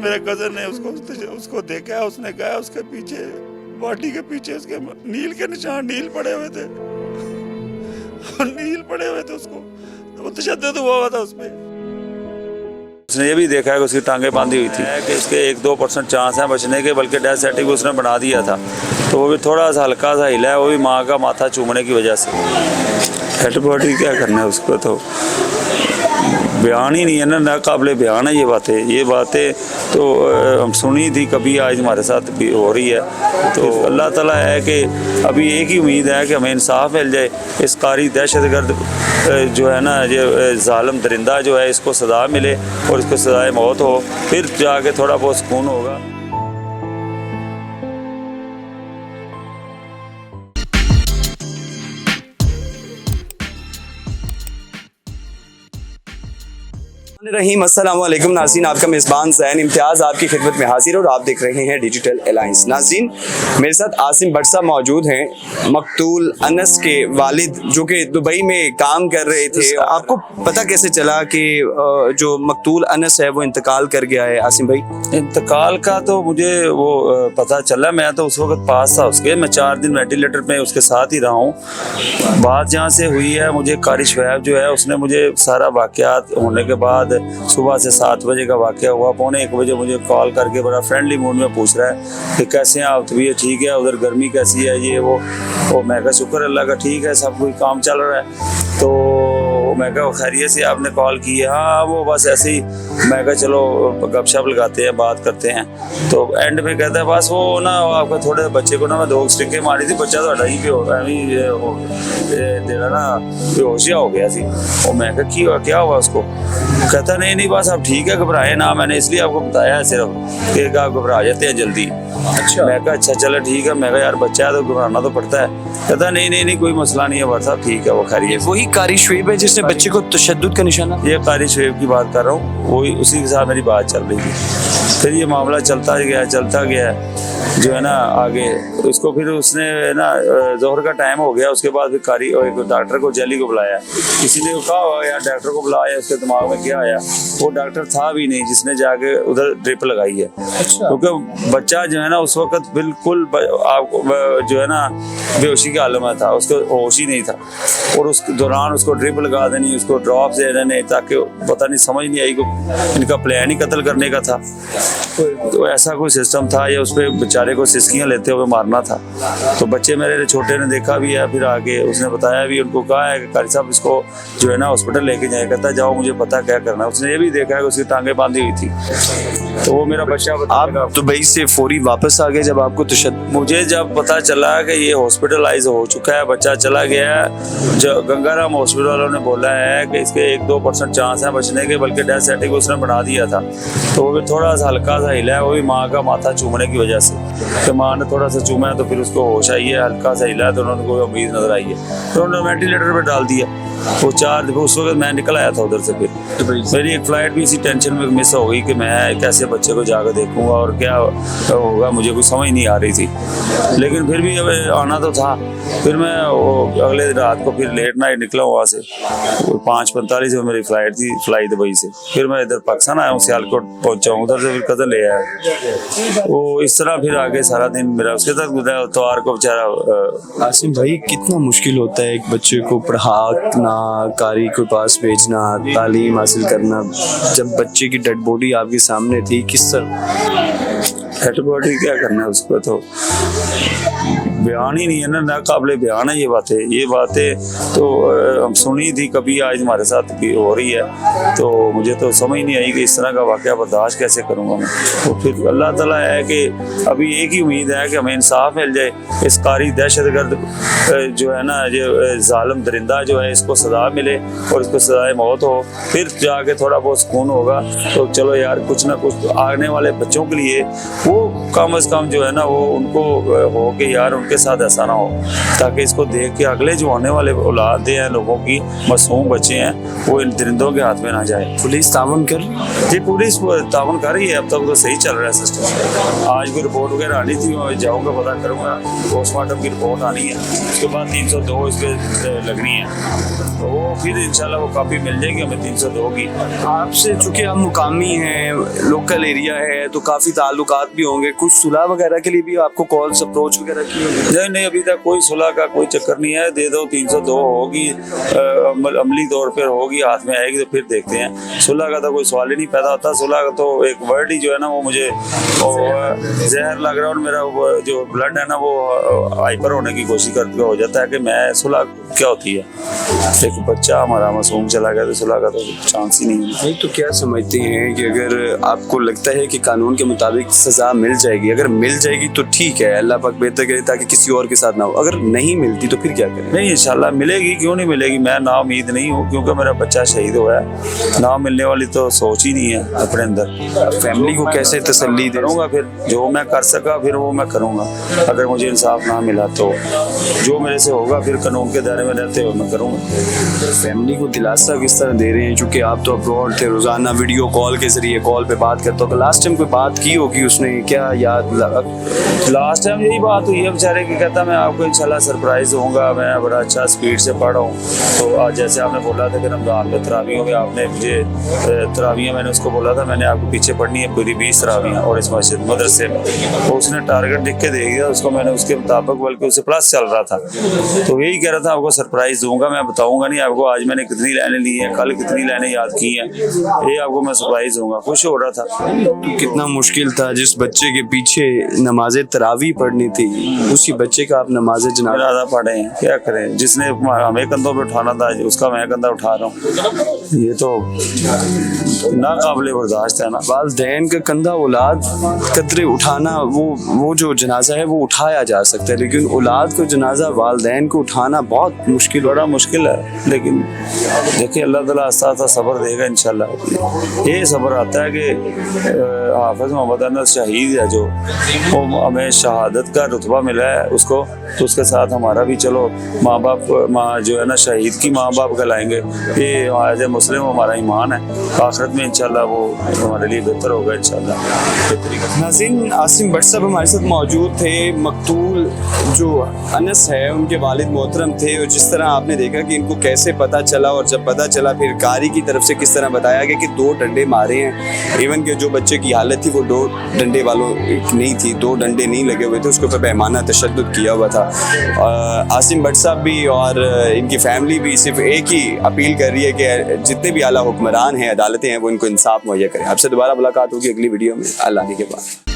मेरे कजन ने उसको देखा, उसने कहा उसके पीछे, बॉडी के पीछे उसके नील के निशान, नील पड़े हुए थे उसको, वो तशद्दुद हुआ था उस पर। उसने ये भी देखा है कि उसकी टांगे बांधी हुई थी, कि उसके 1-2% चांस हैं बचने के, बल्कि डेथ सर्टिफिकेट उसने बना दिया था, तो वो भी थोड़ा सा हल्का सा हिला है, वो भी माँ का माथा चूमने की वजह से। हेड बॉडी क्या करना है उसको, तो बयान ही नहीं है ना काबिल बयान है ये बातें तो हम सुनी थी कभी, आज हमारे साथ भी हो रही है। तो अल्लाह ताला है कि अभी एक ही उम्मीद है कि हमें इंसाफ मिल जाए, इस कारी दहशतगर्द जो है ना, ये जालिम दरिंदा जो है, इसको सज़ा मिले और इसको सज़ाए मौत हो, फिर जाके थोड़ा बहुत सुकून होगा। रहीम अस्सलाम वालेकुम नाज़रीन, आपका मेज़बान ज़ैन इम्तियाज़ आपकी खिदमत में हाजिर और आप देख रहे हैं डिजिटल अलायंस। नाज़रीन, मेरे साथ आसिम भट्ट साहब मौजूद हैं, मकतूल अनस के वालिद, जो कि दुबई में काम कर रहे थे। आपको पता कैसे चला कि जो मकतूल अनस है वो इंतकाल कर गया है? आसिम भाई, इंतकाल का तो मुझे वो पता चला, मैं तो उस वक्त पास था उसके, मैं 4 दिन वेंटिलेटर में उसके साथ ही रहा हूँ। बात जहाँ से हुई है, मुझे कारी शोएब जो है उसने मुझे सारा वाक़यात होने के बाद, सुबह से 7 बजे का वाक़या हुआ, 12:45 बजे मुझे कॉल करके बड़ा फ्रेंडली मूड में पूछ रहा है कि कैसे हैं आप, तबीयत ठीक है, उधर गर्मी कैसी है, ये वो मैं कहा शुक्र अल्लाह का ठीक है, सब कुछ काम चल रहा है। तो मैं कहा खैरियत से आपने कॉल की है? हाँ, वो बस ऐसे ही, मैं कहा चलो गपशप लगाते हैं, बात करते हैं। तो एंड में कहता है बस वो ना आपका थोड़े बच्चे को ना मैं 2 स्टिकें मारी थी, बच्चा तो ही देना ना बेहोशिया हो गया थी। और मैं कहा क्या हुआ उसको? कहता नहीं बस आप ठीक है, घबराए ना, मैंने इसलिए आपको बताया है सिर्फ कि आप घबरा जाते हैं जल्दी। अच्छा। मैं कहा अच्छा चलो ठीक है, मैं कहा यार बच्चा है तो घबराना तो पड़ता है। कहता नहीं कोई मसला नहीं है भाई साहब, ठीक है वो खैरियत। वही कारी शोएब है जिसने बच्चे को तशद्दुद का निशाना? ये कारी शोएब की बात कर रहा हूँ, वही उसी के साथ मेरी बात चल रही थी। फिर ये मामला चलता गया जो है ना आगे, उसको फिर उसने ना जोहर का टाइम हो गया, उसके बाद फिर कारी और एक डॉक्टर को जैली को बुलाया, किसी ने कहा होगा यार डॉक्टर को बुलाया, उसके दिमाग में क्या आया, वो डॉक्टर था भी नहीं जिसने जाके उधर ड्रिप लगाई है। अच्छा। क्योंकि बच्चा जो है ना उस वक्त बिल्कुल आपको जो है ना बेहोशी के हालत में था, उसको होश ही नहीं था, और उस दौरान उसको ड्रिप लगा देनी, उसको ड्रॉप दे देने, ताकि पता नहीं समझ नहीं आई को इनका प्लान ही कत्ल करने का था। तो ऐसा कोई सिस्टम था, या उस पर बेचारे को सिस्कियाँ लेते हुए मारना था। तो बच्चे मेरे छोटे ने देखा भी है, फिर आगे उसने बताया भी, उनको कहा है कि कारी साहब इसको जो है ना हॉस्पिटल लेके जाए। कहता है जाओ, मुझे पता क्या करना है। उसने ये भी देखा है कि उसकी टांगे बांधी हुई थी, तो वो मेरा बच्चा। आप दुबई से फौरी वापस आ गए जब आपको मुझे जब पता चला कि ये हॉस्पिटलाइज हो चुका है, बच्चा चला गया है, जो गंगाराम हॉस्पिटल वालों ने बोला है कि इसके 1-2% चांस हैं बचने के, बल्कि डेथ सर्टिफिकेट उसने बना दिया था, तो वो भी थोड़ा सा हल्का सा हिला है, वो भी माँ का माथा चूमने की वजह से, तो माँ ने थोड़ा सा चूमा है तो फिर उसको होश आई है, हल्का सा हिला है, तो उन्होंने कोई उम्मीद नजर आई है, तो उन्होंने वेंटिलेटर पर डाल दिया। वो 4 दिन उस वक्त मैं निकल आया था उधर से, फिर मेरी एक फ़्लाइट भी इसी टेंशन में मिस हो गई कि मैं कैसे बच्चे को जाकर देखूंगा और क्या होगा, मुझे कुछ समझ नहीं आ रही थी, लेकिन फिर भी आना तो था। फिर मैं अगले रात को फिर लेट नाइट निकला वहाँ से, 5:45 में मेरी फ़्लाइट थी, फ्लाई दुबई से। फिर मैं इधर पाकिस्तान आया हूँ, सियालकोट पहुँचा हूँ, उधर से फिर कदर ले आया। वो इस तरह फिर आगे सारा दिन मेरा उसके साथ गुजरा। त्वार को बेचारा। आसिम भाई, कितना मुश्किल होता है एक बच्चे को पढ़ाना, कारी के पास भेजना, तालीम हासिल करना, जब बच्चे की डेड बॉडी आपके सामने थी, किस तरह? डेड बॉडी क्या करना है उसको, तो बयान ही नहीं है ना काबिल बयान है ये बातें तो हम सुनी थी कभी, आज हमारे साथ भी हो रही है। तो मुझे तो समझ नहीं आई कि इस तरह का वाक़या बर्दाश्त कैसे करूँगा मैं। तो फिर अल्लाह ताला है कि अभी एक ही उम्मीद है कि हमें इंसाफ मिल जाए, इस कारी दहशतगर्द जो है ना, ये जालिम दरिंदा जो है, इसको सज़ा मिले और इसको सज़ाए मौत हो, फिर जाके थोड़ा बहुत सुकून होगा। तो चलो यार, कुछ ना कुछ आने वाले बच्चों के लिए वो कम अज़ कम जो है ना वो उनको हो कि यार उनके साथ ऐसा ना हो, ताकि इसको देख के अगले जो आने वाले औलादें हैं लोगों की, मासूम बच्चे हैं, वो इन दरिंदों के हाथ में ना जाए। पुलिस तावन कर रही है? जी पुलिस तावन कर रही है, अब तक तो सही चल रहा है सिस्टम। आज कोई रिपोर्ट वगैरह आनी थी, मैं जाऊँगा पता करूँगा, पोस्टमार्टम की रिपोर्ट आनी है, उसके बाद 302 इस पर लगनी है, तो वो फिर इंशाल्लाह वो काफ़ी मिल जाएगी हमें 302 की। आपसे चूंकि आप मुकामी हैं, लोकल एरिया है, तो काफ़ी ताल्लुकात भी होंगे, कुछ सुलह वगैरह के लिए भी आपको कॉल्स अप्रोच वगैरह की होगी? नहीं नहीं, अभी तक कोई सुलह का कोई चक्कर नहीं है। दे दो 302 होगी, अमली तौर पर होगी, हाथ में आएगी तो फिर देखते हैं। सुलह का तो कोई सवाल ही नहीं पैदा होता। सुलह का तो एक वर्ड ही जो है ना वो मुझे जहर लग रहा है, और मेरा जो ब्लड है ना वो हाइपर होने की कोशिश करके हो जाता है कि मैं सुलह क्या होती है। एक बच्चा हमारा मासूम चला गया तो सुलह का तो चांस ही नहीं है। नहीं तो क्या समझते हैं कि अगर आपको लगता है कि कानून के मुताबिक सज़ा मिल जाएगी, अगर मिल जाएगी तो ठीक है, अल्लाह पाक बेहतर करे ताकि किसी और के साथ ना हो, अगर नहीं मिलती तो फिर क्या करें? नहीं इंशाल्लाह मिलेगी, क्यों नहीं मिलेगी। मैं नाउम्मीद नहीं हूँ, क्योंकि मेरा बच्चा शहीद हुआ है। ना मिलने वाली तो सोच ही नहीं है अपने अंदर। फैमिली को कैसे तसल्ली करूँगा, फिर जो मैं कर सका फिर वो मैं करूँगा। अगर मुझे इंसाफ ना मिला तो जो मेरे से होगा फिर कानून के दायरे में रहते हुए मैं करूँगा। फैमिली को दिलासा किस तरह दे रहे हैं, चूंकि आप तो अब्रॉड थे, रोजाना वीडियो कॉल के जरिए कॉल पे बात करते हो, तो लास्ट टाइम कोई बात की होगी उसने, क्या याद लगा? लास्ट टाइम यही बात हुई है बेचारे की, कहता मैं आपको इंशाल्लाह सरप्राइज दूंगा, मैं बड़ा अच्छा स्पीड से पढ़ रहा हूँ। तो आज जैसे आपने बोला था कि रमजान में तरावियों में आपने मुझे तरावियाँ, मैंने उसको बोला था मैंने आपको पीछे पढ़नी है पूरी 20 तरावियाँ और इस मस्जिद मदरसे में, तो उसने टारगेट लिख के दे दिया उसको, मैंने उसके मुताबिक, बल्कि उससे प्लस चल रहा था, तो यही कह रहा था आपको सरप्राइज दूंगा। मैं बताऊंगा नहीं आपको आज मैंने कितनी लाइनें ली हैं, कल कितनी लाइनें याद की हैं, ये आपको मैं सरप्राइज दूंगा। खुश हो रहा था। तो कितना मुश्किल था, जिस बच्चे के पीछे नमाज तरावी पढ़नी थी उसी बच्चे का आप नमाज जनाजा पढ़े हैं, क्या करें, जिसने हमें कंधों पे उठाना था उसका मैं कंधा उठा रहा हूँ, ये तो नाकाबिले बर्दाश्त है ना। वालिदैन का कंधा औलाद कदरे उठाना, वो जो जनाजा है वो उठाया जा सकता है, लेकिन औलाद को जनाजा वालिदैन को उठाना बहुत मुश्किल, बड़ा मुश्किल है। लेकिन देखिए अल्लाह ताला आस्ता आस्ता सब्र देगा इंशाल्लाह। ये सब्र आता है कि हाफिज मोहम्मद अनस शहीद है जो, वो हमें शहादत का रुतबा मिला है उसको, तो उसके साथ हमारा भी चलो माँ बाप, माँ जो है ना शहीद की माँ बाप कहलाएंगे। ये एज ए मुस्लिम हमारा ईमान है, आखिरत में इंशाल्लाह वो हमारे लिए बेहतर होगा इंशाल्लाह। नाज़रीन, आसिम भट्ट साहब हमारे साथ मौजूद थे। मकतूल जो अनस है उनके वालिद मोहतरम थे, और जिस तरह आपने देखा कि इनको कैसे पता चला, और जब पता चला फिर कारी की तरफ से किस तरह बताया गया कि 2 डंडे मारे हैं। इवन के जो बच्चे की हालत थी वो 2 डंडे वालों नहीं थी, 2 डंडे नहीं लगे हुए थे, उसके ऊपर पैमाना तशद्दुद किया हुआ था। आसिम भट्ट साहब भी और इनकी फैमिली भी सिर्फ एक ही अपील कर रही है कि जितने भी आला हुक्मरान हैं, अदालतें हैं, वो इनको इंसाफ मुहैया करें। आपसे दोबारा मुलाकात होगी अगली वीडियो में अल्लाह के बाद।